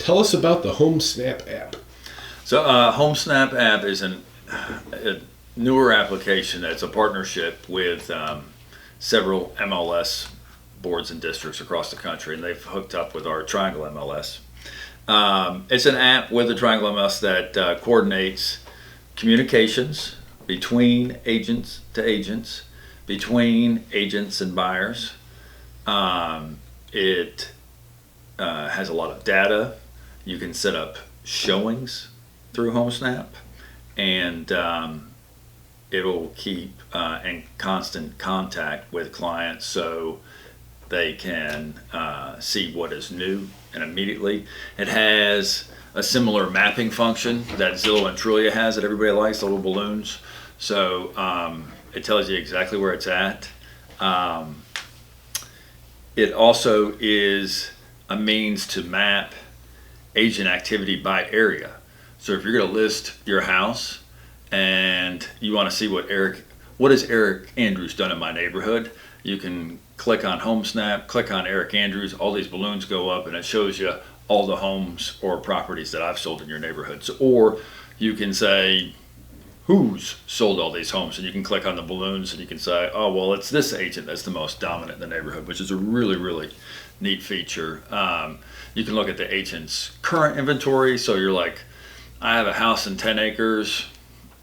tell us about the Homesnap app. So Homesnap app is a newer application that's a partnership with several MLS boards and districts across the country, and they've hooked up with our Triangle MLS. It's an app with a Triangle MLS that coordinates communications between agents to agents, between agents and buyers. It has a lot of data. You can set up showings through Homesnap, and it'll keep in constant contact with clients so they can see what is new and immediately. It has a similar mapping function that Zillow and Trulia has that everybody likes, the little balloons. So it tells you exactly where it's at. It also is a means to map agent activity by area. So if you're going to list your house and you want to see what has Eric Andrews done in my neighborhood, you can click on Homesnap, click on Eric Andrews, all these balloons go up and it shows you all the homes or properties that I've sold in your neighborhoods. Or you can say, who's sold all these homes? And you can click on the balloons and you can say, oh, well, it's this agent that's the most dominant in the neighborhood, which is a really, really neat feature. You can look at the agent's current inventory. So you're like, I have a house in 10 acres.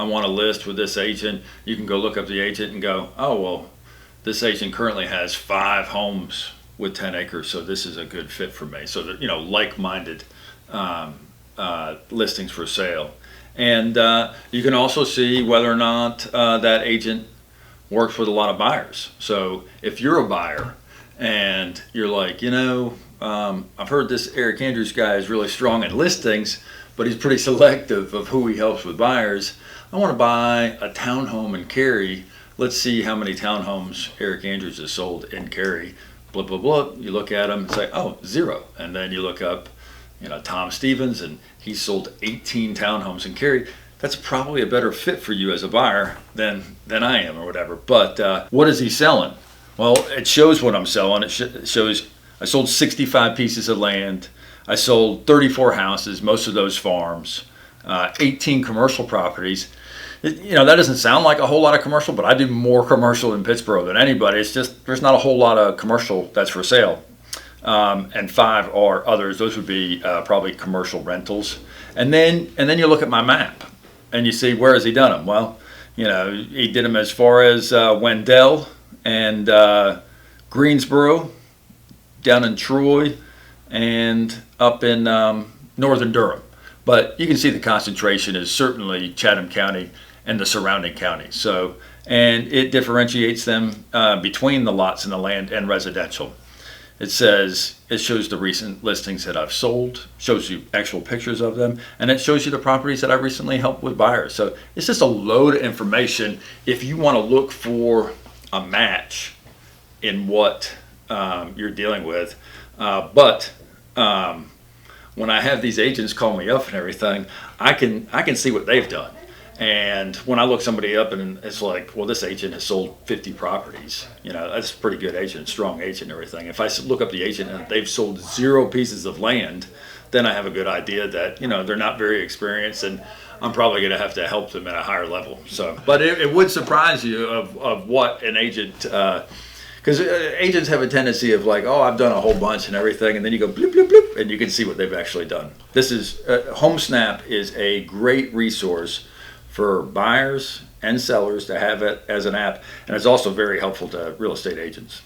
I want to list with this agent. You can go look up the agent and go, oh, well, this agent currently has 5 homes with 10 acres, so this is a good fit for me. So that, like-minded listings for sale. And you can also see whether or not that agent works with a lot of buyers. So if you're a buyer and you're like, I've heard this Eric Andrews guy is really strong in listings, but he's pretty selective of who he helps with buyers. I want to buy a townhome in Cary. Let's see how many townhomes Eric Andrews has sold in Cary. Blah, blah, blah. You look at them and say, oh, 0. And then you look up, Tom Stevens, and he sold 18 townhomes in Cary. That's probably a better fit for you as a buyer than I am or whatever. But what is he selling? Well, it shows what I'm selling. It shows I sold 65 pieces of land. I sold 34 houses, most of those farms, 18 commercial properties. That doesn't sound like a whole lot of commercial, but I do more commercial in Pittsburgh than anybody. It's just there's not a whole lot of commercial that's for sale. And 5 are others. Those would be probably commercial rentals. And then you look at my map and you see, where has he done them? Well, he did them as far as Wendell and Greensboro, down in Troy, and up in northern Durham. But you can see the concentration is certainly Chatham County and the surrounding counties. So, and it differentiates them between the lots and the land and residential. It shows the recent listings that I've sold, shows you actual pictures of them, and it shows you the properties that I recently helped with buyers. So it's just a load of information if you want to look for a match in what you're dealing with. But when I have these agents call me up and everything, I can see what they've done. And when I look somebody up and it's like, well, this agent has sold 50 properties, that's a pretty good agent, strong agent and everything. If I look up the agent and they've sold 0 pieces of land, then I have a good idea that, they're not very experienced and I'm probably going to have to help them at a higher level. So, but it would surprise you of what an agent, because agents have a tendency of like, oh, I've done a whole bunch and everything, and then you go bloop, bloop, bloop, and you can see what they've actually done. Homesnap is a great resource for buyers and sellers to have it as an app, and it's also very helpful to real estate agents.